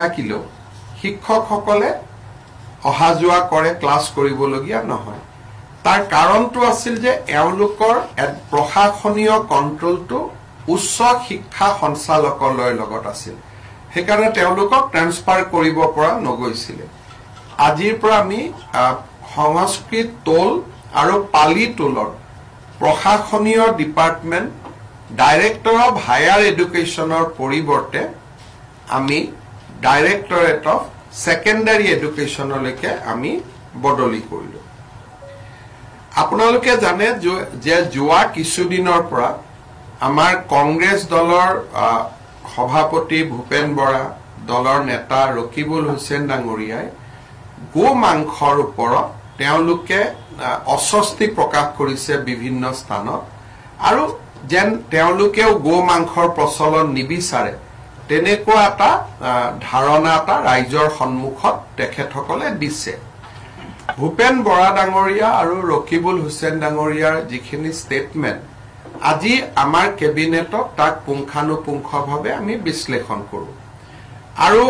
থাকিলেও শিক্ষকসকলে অহা যোৱা কৰে ক্লাছ কৰিবলগীয়া নহয় তাৰ কাৰণটো আছিল যে এওঁলোকৰ প্ৰশাসনীয় কন্ট্ৰলটো উচ্চ শিক্ষা সঞ্চালকালয়ৰ লগত আছিল সেইকাৰণে তেওঁলোকক ট্ৰান্সফাৰ কৰিব পৰা নগৈছিল আজিৰ পৰা আমি সংস্কৃত টোল আৰু পালি টোলৰ প্ৰশাসনীয় ডিপাৰ্টমেন্ট ডাইৰেক্টৰ অফ হায়াৰ এডুকেশ্যনৰ পৰিৱৰ্তে আমি ডাইৰেক্টৰেট অফ সেকেন্ডাৰী এডুকেশ্যনলৈকে আমি বদলি কৰিলো আপোনালোকে জানে যে যোৱা কিছুদিনৰ পৰা আমাৰ কংগ্ৰেছ দলৰ সভাপতি ভূপেন বৰা দলৰ নেতা ৰকিবুল হুছেইন ডাঙৰীয়াই গো মাংসৰ ওপৰত তেওঁলোকে অস্বস্তি প্ৰকাশ কৰিছে বিভিন্ন স্থানত আৰু যেন তেওঁলোকেও গো মাংসৰ প্ৰচলন নিবিচাৰে তেনেকুৱা এটা ধাৰণা এটা ৰাইজৰ সন্মুখত তেখেতসকলে দিছে ভূপেন বৰা ডাঙৰীয়া আৰু ৰকিবুল হুছেইন ডাঙৰীয়াৰ যিখিনি ষ্টেটমেন্ট আজি আমাৰ কেবিনেটত তাক পুংখানুপুংখভাৱে আমি বিশ্লেষণ কৰো আৰু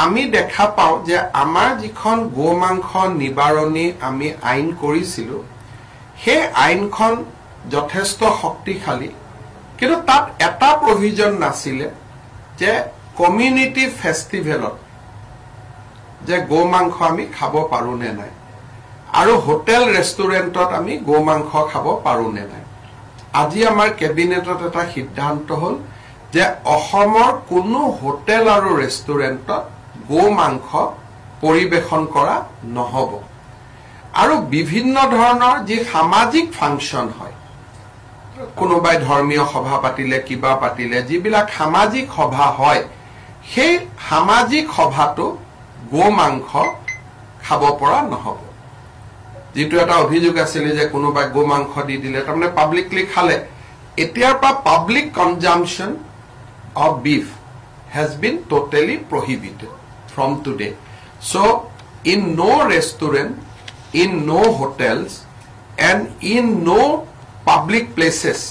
আমি দেখা পাওঁ যে আমাৰ যিখন গো মাংস নিবাৰণী আমি আইন কৰিছিলো সেই আইনখন যথেষ্ট শক্তিশালী কিন্তু তাত এটা প্ৰভিজন নাছিলে যে কমিউনিটি ফেষ্টিভেলত যে গো মাংস আমি খাব পাৰো নে নাই আৰু হোটেল ৰেষ্টুৰেণ্টত আমি গো মাংস খাব পাৰো নে নাই আজি আমাৰ কেবিনেটত এটা সিদ্ধান্ত হল যে অসমৰ কোনো হোটেল আৰু ৰেষ্টুৰেণ্টত গো মাংস পৰিবেশন কৰা নহব আৰু বিভিন্ন ধৰণৰ যি সামাজিক ফাংচন হয় কোনোবাই ধৰ্মীয় সভা পাতিলে কিবা পাতিলে যিবিলাক সামাজিক সভা হয় সেই সামাজিক সভাটো গো মাংস খাব পৰা নহব যেটো এটা অভিযোগ আছিল যে কোনোবাই গো মাংস দি দিলে তাৰমানে পাব্লিকলি খালে এতিয়াৰ পৰা public consumption of beef has been totally prohibited from today so in no restaurant in no hotels and in no public places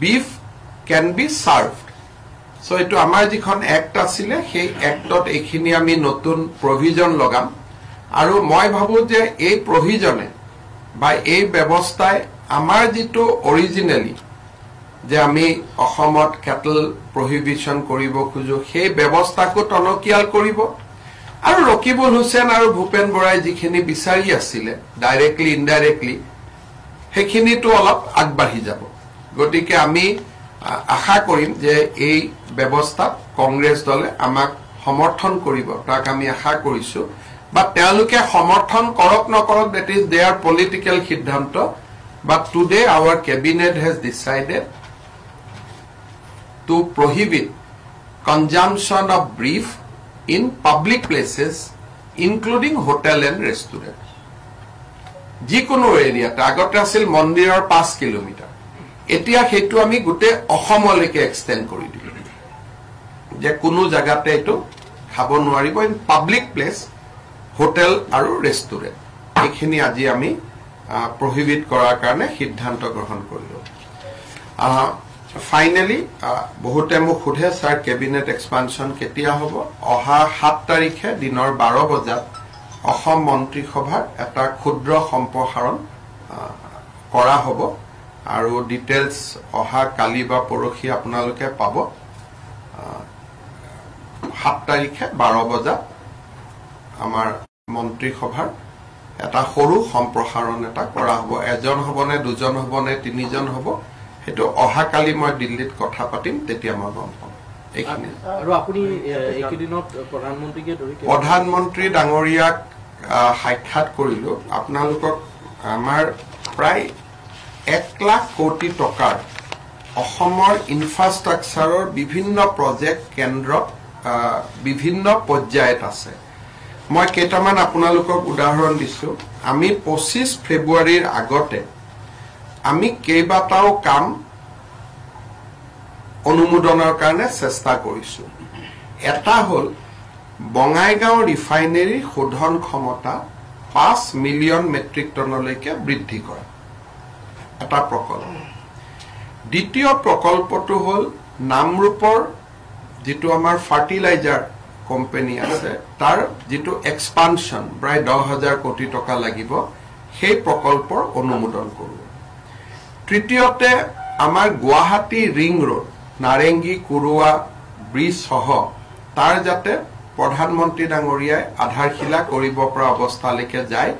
beef can be served so eto amar jikhon act asile সেই actত এখিনি আমি নতুন provision লগাম আৰু মই ভাবো যে এই provisionে বা এই ব্যৱস্থাই আমাৰ যেটো অৰিজিনালি যে আমি অসমত ক্যাটল prohibition কৰিব খুজো সেই ব্যৱস্থাকো টনকিয়াল কৰিব আৰু ৰকিবুল হুছেইন আৰু ভূপেন বৰাই যিখিনি বিচাৰি আছিল ডাইৰেক্টলি ইনডাইৰেক্টলি হেখিনিটো অলপ আগবাঢ়ি যাব গতিকে আমি আশা কৰিম যে এই ব্যৱস্থা কংগ্ৰেছ দলে আমাক সমৰ্থন কৰিব তাক আমি আশা কৰিছো বা তেওঁলোকে সমৰ্থন কৰক নকৰক that is their political সিদ্ধান্ত but today our cabinet has decided to prohibit consumption of beef in public places including hotel and restaurant যিকোনো এৰিয়াত আগতে আছিল মন্দিৰৰ 5 কিলোমিটাৰ এতিয়া হেতু আমি গুটে অসমলৈকে এক্সটেন্ড কৰি দিলো যে কোনো জায়গাতে এটো খাব নোৱাৰিব ইন পাব্লিক প্লেস হোটেল আৰু ৰেষ্টুৰেণ্ট এখিনি আজি আমি prohibit কৰাৰ কাৰণে সিদ্ধান্ত গ্ৰহণ কৰিলো ফাইনালি বহুতে মোক খুধে স্যাৰ কেবিনেট এক্সপানশন কেতিয়া হ'ব অহা 7 তাৰিখে দিনৰ 12 বজাত অসম মন্ত্ৰী সভাৰ এটা ক্ষুদ্ৰ সম্প্ৰসাৰণ কৰা হ'ব আৰু ডিটেইলছ অহা কালি বা পৰখি আপোনালোকে পাব 7 তাৰিখে 12 বজাত আমাৰ মন্ত্ৰী সভাৰ এটা সৰু সম্প্ৰসাৰণ এটা কৰা হ'ব এজন হ'বনে দুজন হ'বনে তিনিজন হ'ব হেতু অহা কালি মই দিল্লীত কথা পাতিম তেতিয়া মই গম পাম এইখিনি আৰু আপুনি একিদিনত প্ৰধানমন্ত্ৰী ডাঙৰীয়াক সাক্ষাৎ কৰিলো আপোনালোকক আমাৰ প্ৰায় 1 লাখ কোটি টকাৰ অসমৰ ইনফ্ৰাষ্ট্ৰাকচাৰৰ বিভিন্ন প্ৰজেক্ট কেন্দ্ৰত বিভিন্ন পৰ্যায়ত আছে মই কেইটামান আপোনালোকক উদাহৰণ দিছো আমি 25 ফেব্ৰুৱাৰীৰ আগতে আমি কেইবাটাও কাম অনুমোদনৰ কাৰণে চেষ্টা কৰিছো এটা হল বঙাইগাঁও ৰিফাইনাৰী শোধন ক্ষমতা 5 মিলিয়ন মেট্ৰিক টনলৈকে বৃদ্ধি কৰা এটা প্ৰকল্প দ্বিতীয় প্ৰকল্পটো হল নামৰূপৰ যেটো আমাৰ ফাৰ্টিলাইজাৰ কোম্পানী আছে তাৰ যেটো এক্সপানশন প্ৰায় 10,000 কোটি টকা লাগিব সেই প্ৰকল্পৰ অনুমোদন কৰো তৃতীয়তে আমাৰ Guwahati ring road Narengi Kurua bridge সহ তাৰ যাতে প্ৰধানমন্ত্ৰী ডাঙৰীয়াই আধাৰশিলা কৰিব পৰা অৱস্থালৈকে যায়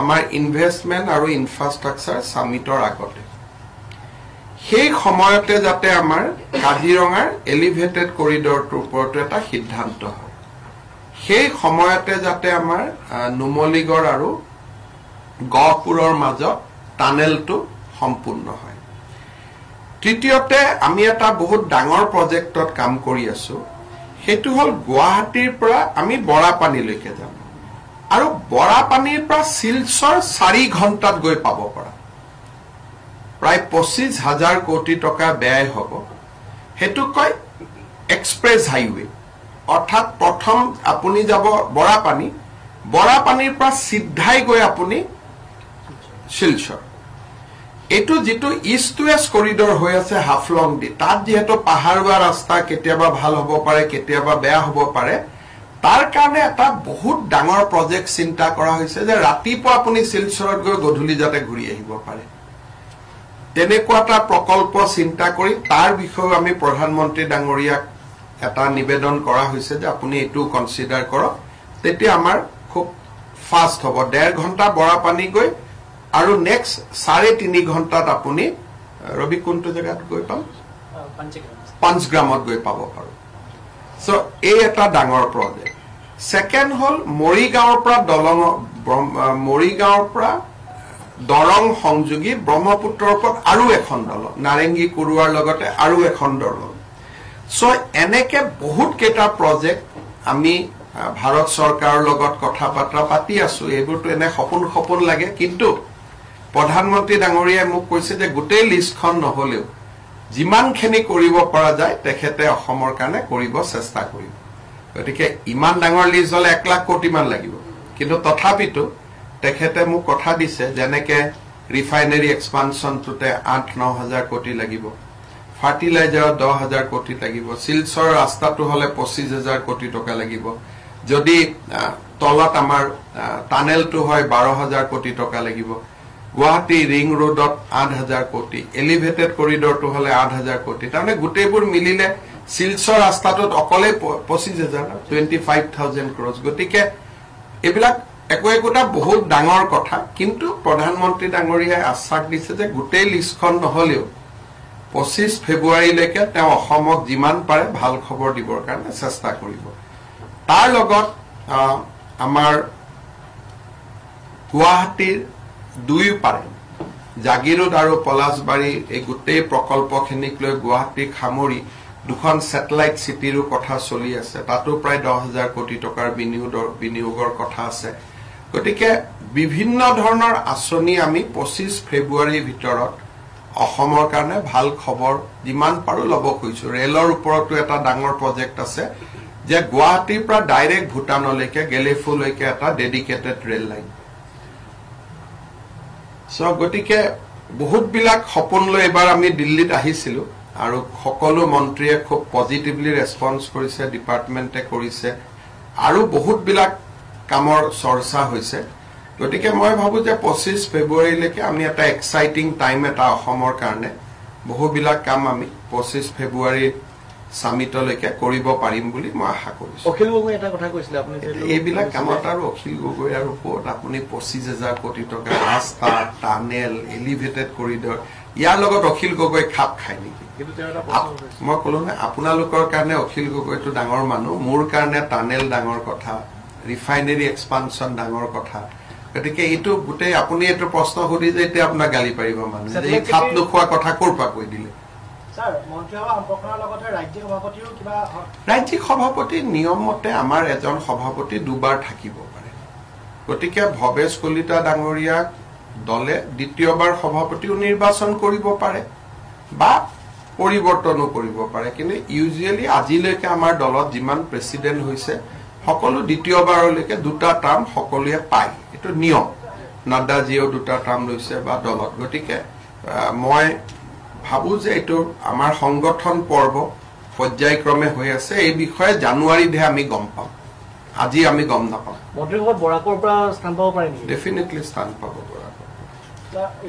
আমাৰ ইনভেষ্টমেন্ট আৰু ইনফ্ৰাষ্ট্ৰাকচাৰ সামিটৰ আগতে সেই সময়তে যাতে আমাৰ কাজিৰঙাৰ এলিভেটেড কৰিডৰটোৰ ওপৰত এটা সিদ্ধান্ত হয় সেই সময়তে যাতে আমাৰ নুমলীগড় আৰু গহপুৰৰ মাজত টানেলটো সম্পূৰ্ণ হয় তৃতীয়তে আমি এটা বহুত ডাঙৰ প্ৰজেক্টত কাম কৰি আছো হেতু হল গুৱাহাটীৰ পৰা আমি বৰাপানীলৈকে যাম আৰু বৰাপানীৰ পৰা শিলচৰ 4 ঘণ্টাত গৈ পাব পৰা প্ৰায় 25,000 কোটি টকা ব্যয় হ'ব হেতু কয় এক্সপ্ৰেছ হাইৱে অৰ্থাৎ প্ৰথম আপুনি যাব বৰাপানীৰ পৰা সিধাই গৈ আপুনি শিলচৰ এটো যেটো ইষ্ট ওয়েস্ট কৰিডৰ হৈ আছে হাফলং দি তাত যেহেতু পাহাৰুৱা ৰাস্তা কেতিয়াবা ভাল হ'ব পাৰে কেতিয়াবা বেয়া হ'ব পাৰে তাৰ কাৰণে এটা বহুত ডাঙৰ প্ৰজেক্ট চিন্তা কৰা হৈছে যে ৰাতিপুৱা আপুনি শিলচৰত গৈ গধূলি যাতে ঘূৰি আহিব পাৰে তেনেকুৱা এটা প্ৰকল্প চিন্তা কৰি তাৰ বিষয়ে আমি প্ৰধানমন্ত্ৰী ডাঙৰীয়াক এটা নিবেদন কৰা হৈছে যে আপুনি এটো কনসিডাৰ কৰক তেতিয়া আমাৰ খুব ফাস্ট হ'ব 1.5 ঘণ্টা বৰাপানী গৈ আৰু নেক্সট 3.5 ঘণ্টাত আপুনি ৰবি কোনটো জায়গাত গৈ পাম পঞ্চগ্ৰামত গৈ পাব পাৰো সো এই এটা ডাঙৰ প্ৰজেক্ট সেকেন্ড হল মৰিগাঁৱৰ পৰা দৰং সংযোগী ব্ৰহ্মপুত্ৰৰ ওপৰত আৰু এখন দলং নাৰেঙ্গী কুৰুৱাৰ লগতে আৰু এখন দলং সো এনেকে বহুত কেটা প্ৰজেক্ট আমি ভাৰত চৰকাৰৰ লগত কথা পাতি আছো এইবোৰটো এনে সপোন লাগে কিন্তু প্ৰধানমন্ত্ৰী ডাঙৰীয়াই মোক কৈছে যে গোটেই লিষ্টখন নহলেও যিমানখিনি কৰিব পৰা যায় তেখেতে অসমৰ কাৰণে কৰিব চেষ্টা কৰিব গতিকে ইমান ডাঙৰ লিষ্ট হলে 1 লাখ কোটি মান লাগিব কিন্তু তথাপিতো তেখেতে মোক কথা দিছে যেনেকে ৰিফাইনাৰী এক্সপানশনটোতে 8-9,000 কোটি লাগিব ফাৰ্টিলাইজাৰ 10,000 কোটি লাগিব শিলচৰ ৰাস্তাটো হলে 25,000 কোটি টকা লাগিব যদি তলত আমাৰ টানেলটো হয় 12,000 কোটি টকা লাগিব গুৱাহাটী ৰিং ৰোডত 8,000 কোটি এলিভেটেড কৰিডৰটো হলে 8,000 কোটি তাৰমানে গোটেইবোৰ মিলিলে শিলচৰ ৰাস্তাটোত অকলে 25,000 crores গতিকে এবিলাক একোটা বহুত ডাঙৰ কথা কিন্তু প্ৰধানমন্ত্ৰী ডাঙৰীয়াই আশ্বাস দিছে যে গোটেই লিষ্টখন নহলেও 25 ফেব্ৰুৱাৰীলৈকে তেওঁ অসমক যিমান পাৰে ভাল খবৰ দিবৰ কাৰণে চেষ্টা কৰিব তাৰ লগত আমাৰ গুৱাহাটীৰ দুই পাৰে জাগিৰোড আৰু পলাশবাৰী এই গোটেই প্ৰকল্পখিনিক লৈ গুৱাহাটীক সামৰি দুখন স্যাটেলাইট সিটিৰো কথা চলি আছে তাতো প্ৰায় 10,000 কোটি টকাৰ বিনিয়োগৰ কথা আছে গতিকে বিভিন্ন ধৰণৰ আঁচনি আমি 25 ফেব্ৰুৱাৰীৰ ভিতৰত অসমৰ কাৰণে ভাল খবৰ যিমান পাৰো লব কৈছো ৰেলৰ ওপৰতো এটা ডাঙৰ প্ৰজেক্ট আছে যে গুৱাহাটীৰ পৰা ডাইৰেক্ট ভুটানলৈকে গেলেফুলৈকে এটা ডেডিকেটেড ৰেল লাইন সো গতিকে বহুত বিলাক সপোন লৈ এবাৰ আমি দিল্লীত আহিছিলো আৰু সকলো মন্ত্ৰীয়ে খুব পজিটিভলি ৰেসপন্স কৰিছে ডিপাৰ্টমেন্টে কৰিছে আৰু বহুত বিলাক কামৰ চৰ্চা হৈছে গতিকে মই ভাবো যে 25 ফেব্ৰুৱাৰীলৈকে আমি এটা এক্সাইটিং টাইম এটা অসমৰ কাৰণে বহু বিলাক কাম আমি 25 ফেব্ৰুৱাৰী সামিটলৈকে কৰিব পাৰিম বুলি মই আশা কৰিছো অখিল গগৈ এটা কথা কৈছিল আপুনি এই বিলাক কামত আৰু অখিল গগৈ আৰু ওপৰত আপুনি 25,000 কোটি টকা ৰাস্তা টানেল এলিভেটেড কৰিডৰ ইয়াৰ লগত অখিল গগৈ খাপ খায় নেকি কিন্তু তেওঁ এটা প্ৰশ্ন মই কলো না আপোনালোকৰ কাৰণে অখিল গগৈটো ডাঙৰ মানুহ মোৰ কাৰণে টানেল ডাঙৰ কথা ৰিফাইনাৰী এক্সপানশন ডাঙৰ কথা গতিকে এইটো গোটেই আপুনি এইটো প্ৰশ্ন সুধি যে এতিয়া আপোনাক গালি পাৰিব মানুহ যে এই খাপ নোখোৱা কথা কৰপা কৈ দিলে স্যাৰ মন্ত্ৰীসভা সম্পৰ্কৰ লগতে ৰাজ্যিক সভাপতিও কিবা ৰাজ্যিক সভাপতি নিয়ম মতে আমাৰ এজন সভাপতি দুবাৰ থাকিব পাৰে গতিকে ভৱেশ কলিতা ডাঙৰীয়াক দলে দ্বিতীয়বাৰ সভাপতিও নিৰ্বাচন কৰিব পাৰে বা পৰিৱৰ্তনো কৰিব পাৰে কিন্তু ইউজুৱেলি আজিলৈকে আমাৰ দলত যিমান প্ৰেসিডেন্ট হৈছে সকলো দ্বিতীয়বাৰলৈকে দুটা টাৰ্ম সকলোৱে পায় এটো নিয়ম নাড্ডাজিও দুটা টাৰ্ম লৈছে বা দলত গতিকে মই ভাবো যে এটো আমাৰ সংগঠন পৰ্ব পৰ্যায়ক্ৰমে হৈ আছে এই বিষয়ে জানুৱাৰীতে আমি গম পাম আজি আমি গম নাপাওঁ মন্ত্ৰীসভাত বৰাকৰ পৰা স্থান পাব পাৰে নেকি ডেফিনেটলি স্থান পাব বৰাকৰ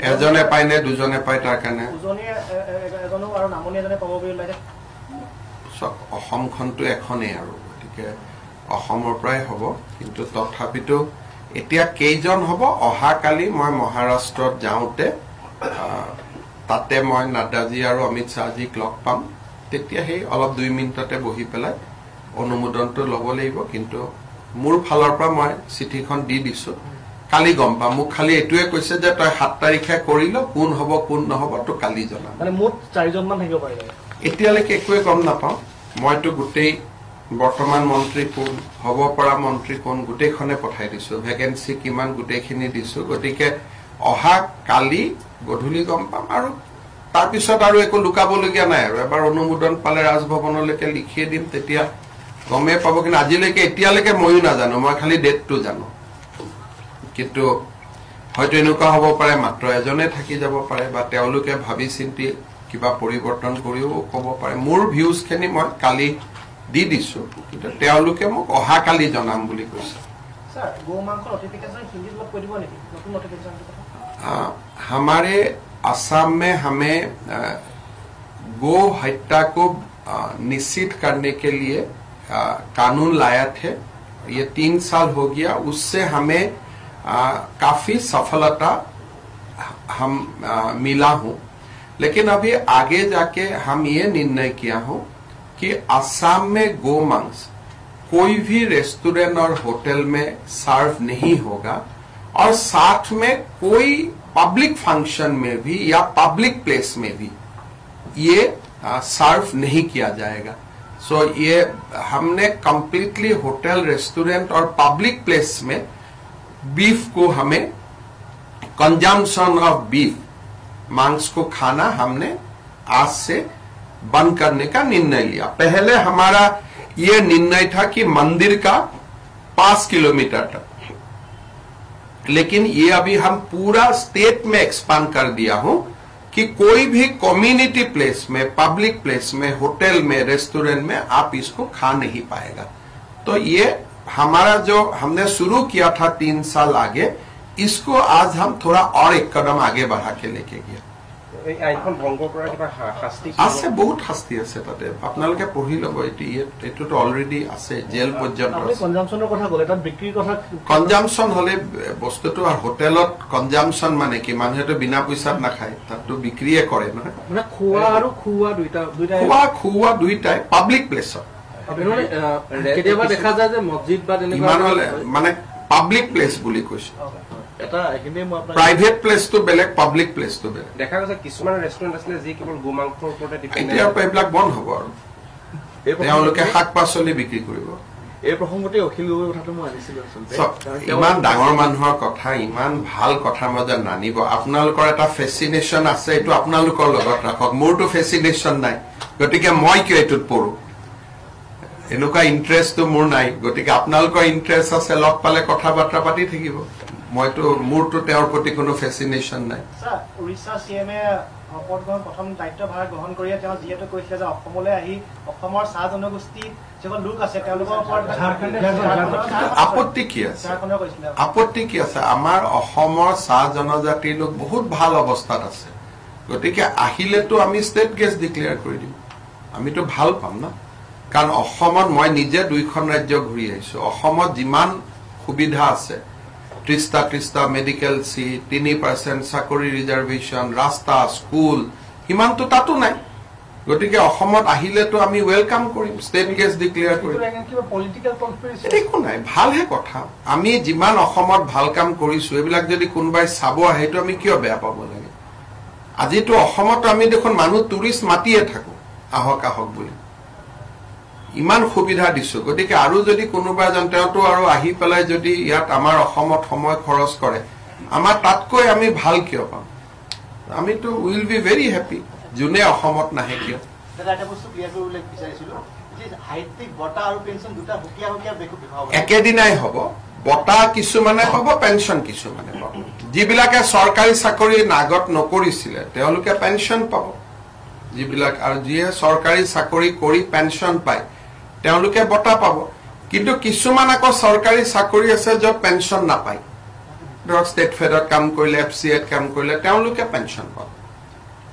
এজনে পায় নে দুজনে পায় তাৰ কাৰণে এজনো আৰু নামনি এজনে পাব বুলি ওলাইছে অসমখনটো এখনেই আৰু গতিকে অসমৰ পৰাই হ'ব কিন্তু তথাপিতো এতিয়া কেইজন হ'ব অহাকালি মই মহাৰাষ্ট্ৰত যাওঁতে তাতে মই নাড্ডাজী আৰু অমিত শ্বাহজীক লগ পাম তেতিয়া সেই অলপ 2 মিনিটতে বহি পেলাই অনুমোদনটো ল'ব লাগিব কিন্তু মোৰ ফালৰ পৰা মই চিঠিখন দি দিছো কালি গম পাম মোক খালি এটোৱে কৈছে যে তই 7 তাৰিখে কৰিল কোন হ'ব কোন নহ'ব তো কালি জনাম মানে মুঠ 4 জন মান থাকিব পাৰে এতিয়ালৈকে একোৱে গম নাপাওঁ মইতো গোটেই বৰ্তমান মন্ত্ৰী কোন হ'ব পৰা মন্ত্ৰী কোন গোটেইখনে পঠাই দিছো ভেকেন্সি কিমান গোটেইখিনি দিছো গতিকে অহা কালি গধূলি গম পাম আৰু তাৰ পিছত আৰু একো লুকাবলগীয়া নাই আৰু এবাৰ অনুমোদন পালে ৰাজভৱনলৈকে লিখিয়ে দিম তেতিয়া গমে পাব কিন্তু আজিলৈকে এতিয়ালৈকে ময়ো নাজানো মই খালি ডেটটো জানো কিন্তু হয়তো এনেকুৱা হ'ব পাৰে মাত্ৰ এজনে থাকি যাব পাৰে বা তেওঁলোকে ভাবি চিন্তি কিবা পৰিৱৰ্তন কৰিও ক'ব পাৰে মোৰ ভিউজখিনি মই কালি দি দিছো কিন্তু তেওঁলোকে মোক অহা কালি জনাম বুলি কৈছে স্যার গো মাংস নोटिफिकेशन हिंदी में कोई दिबो नेকি নতুন नोटिफिकेशन हमारे असम में हमें गो हत्या को निश्चित करने के लिए कानून लाया थे ये 3 साल हो गया उससे हमें काफी सफलता हम मिला हूं लेकिन अभी आगे जाके हम ये निर्णय किया हूं कि असम में गो मांस कोई भी रेस्टोरेंट और होटल में सर्व नहीं होगा और साथ में कोई पब्लिक फंक्शन में भी या पब्लिक प्लेस में भी ये सर्व नहीं किया जाएगा सो ये हमने कंप्लीटली होटल रेस्टोरेंट और पब्लिक प्लेस में बीफ को हमें कंजम्पशन ऑफ बीफ मांस को खाना हमने आज से बंद करने का निर्णय लिया पहले हमारा ये निर्णय था कि मंदिर का 5 किलोमीटर तक लेकिन ये अभी हम पूरा स्टेट में एक्सपांड कर दिया हूं कि कोई भी कम्युनिटी प्लेस में पब्लिक प्लेस में होटल में रेस्टोरेंट में आप इसको खा नहीं पाएगा तो ये हमारा जो हमने शुरू किया था 3 साल आगे इसको आज हम थोड़ा और एक कदम आगे बढ़ा के लेके गया আছে বহুত শাস্তি আছে তাতে আপোনালোকে পঢ়ি ল'ব এইটো অলৰেডি আছে জেল পৰ্যন্ত কনজাম্পশনৰ কথা ক'লে তাত বিক্ৰীৰ কথা কনজাম্পশন হলে বস্তুটো আৰ হোটেলত কনজাম্পশন মানে কি মানুহেটো বিনা পইচাত নাখায় তাতটো বিক্ৰীয়ে কৰে নহয় মানে খোৱা আৰু খুৱা খোৱা দুইটাই পাব্লিক প্লেছত কেতিয়াবা দেখা যায় যে মছজিদ বা তেনেকুৱা মানে পাব্লিক প্লেস বুলি কৈছে এটা এখিনি মই আপোনাক প্ৰাইভেট প্লেসটো বেলেগ পাব্লিক প্লেসটো বেলেগ দেখা গৈছে কিছুমান ৰেষ্টুৰেণ্ট আছে যি কেৱল গোমাংসৰ ওপৰতে ডিপেন্ড এতিয়া এইবিলাক বন্ধ হ'ব আৰু তেওঁলোকে শাক পাচলি বিক্ৰী কৰিব এই প্ৰসংগতে অখিল গগৈৰ কথাটো মই আনিছিলো আচলতে ইমান ডাঙৰ মানুহৰ কথা ইমান ভাল কথা মজা নানিব আপোনালোকৰ এটা ফেসিনেশন আছে এইটো আপোনালোকৰ লগত ৰাখক মোৰটো ফেসিনেশন নাই গতিকে মই কিয় এটোত পৰো এনেকুৱা ইন্টাৰেষ্টটো মোৰ নাই গতিকে আপোনালোকৰ ইন্টাৰেষ্ট আছে লগ পালে কথা বাৰ্তা পাতি থাকিব মইতো মোৰটো তেওঁৰ প্ৰতি কোনো ফেসিনেশন নাই স্যাৰ উৰিষ্যা সিএমএ পদগ্ৰহণ প্ৰথম দায়িত্বভাৰ গ্ৰহণ কৰি তেওঁ যিহেতু কৈছে যে অসমলৈ আহি অসমৰ চাহ জনগোষ্ঠী যিসকল লোক আছে তেওঁলোকৰ ওপৰত আপত্তি কি আছে আমাৰ অসমৰ চাহ জনজাতিৰ লোক বহুত ভাল অৱস্থাত আছে গতিকে আহিলেতো আমি ষ্টেট গেষ্ট ডিক্লেয়াৰ কৰি দিম আমিতো ভাল পাম না কাৰণ অসমত মই নিজে 2খন ৰাজ্য ঘূৰি আহিছো অসমত যিমান সুবিধা আছে 30 মেডিকেল সিট 3% চাকৰি ৰিজাৰ্ভেশন ৰাস্তা স্কুল ইমানটো তাতো নাই গতিকে অসমত আহিলেতো আমি ওয়েলকাম কৰিম ষ্টেট গেষ্ট ডিক্লেয়াৰ কৰিম কিবা পলিটিক্যাল কনস্পিৰেসি একো নাই ভালহে কথা আমি যিমান অসমত ভাল কাম কৰিছো এইবিলাক যদি কোনোবাই চাব আহেটো আমি কিয় বেয়া পাব লাগে আজিতো অসমত আমি দেখোন মানুহ টুৰিষ্ট মাতিয়ে থাকো আহক বুলি ইমান সুবিধা দিছো গতিকে আৰু যদি কোনোবা জনতাটো আৰু আহি পেলাই যদি ইয়াত আমাৰ অসমত সময় খৰচ কৰে আমাৰ তাতকৈ আমি ভাল কিয় পাম আমিতো উইল বি ভেৰি হ্যাপি জুনে অসমত নাহে কিয় এটা বস্তু ক্লিয়াৰ কৰিবলৈ বিচাৰিছিলো যে সাহিত্যিক বটা আৰু পেনশন দুটা হুকিয়া বিভাগ একেদিনাই হ'ব বটা কিছুমানে পাব পেনশন কিছুমানে পাব যিবিলাকে চৰকাৰী চাকৰি নাগত নকৰিছিলে তেওঁলোকে পেনশন পাব যিবিলাক আৰু যিয়ে চৰকাৰী চাকৰি কৰি পেনশন পায় তেওঁলোকে বটা পাব কিন্তু কিছুমান আকৌ চৰকাৰী চাকৰি আছে য'ত পেঞ্চন নাপায় ধৰক ষ্টেট ফেডত কাম কৰিলে FCAত কাম কৰিলে তেওঁলোকে পেঞ্চন পায়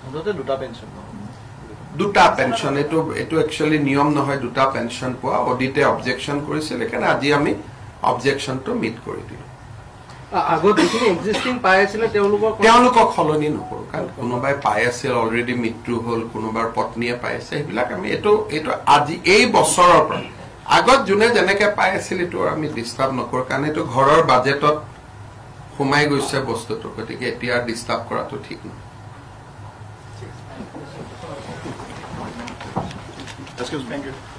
মুঠতে দুটা পেঞ্চন দুটা পেঞ্চন এইটো একচুৱেলি নিয়ম নহয় দুটা পেঞ্চন পোৱা অডিটে অবজেকশ্যন কৰিছিল সেইকাৰণে আজি আমি অবজেকশ্যনটো মিট কৰি দিলোঁ আগত যিখিনি এক্সিষ্টিং পাই আছিলে তেওঁলোকক সলনি নকৰোঁ কাৰণ কোনোবাই পাই আছিল অলৰেডি মৃত্যু হ'ল কোনোবাৰ পত্নীয়ে পাই আছে সেইবিলাক আমি এইটো আজি এই বছৰৰ পৰা আগত যোনে যেনেকে পাই আছিল এইটো আমি ডিষ্টাৰ্ব নকৰোঁ কাৰণ এইটো ঘৰৰ বাজেটত সোমাই গৈছে বস্তুটো গতিকে এতিয়া ডিষ্টাৰ্ব কৰাটো ঠিক নহয় Excuse me. Thank you.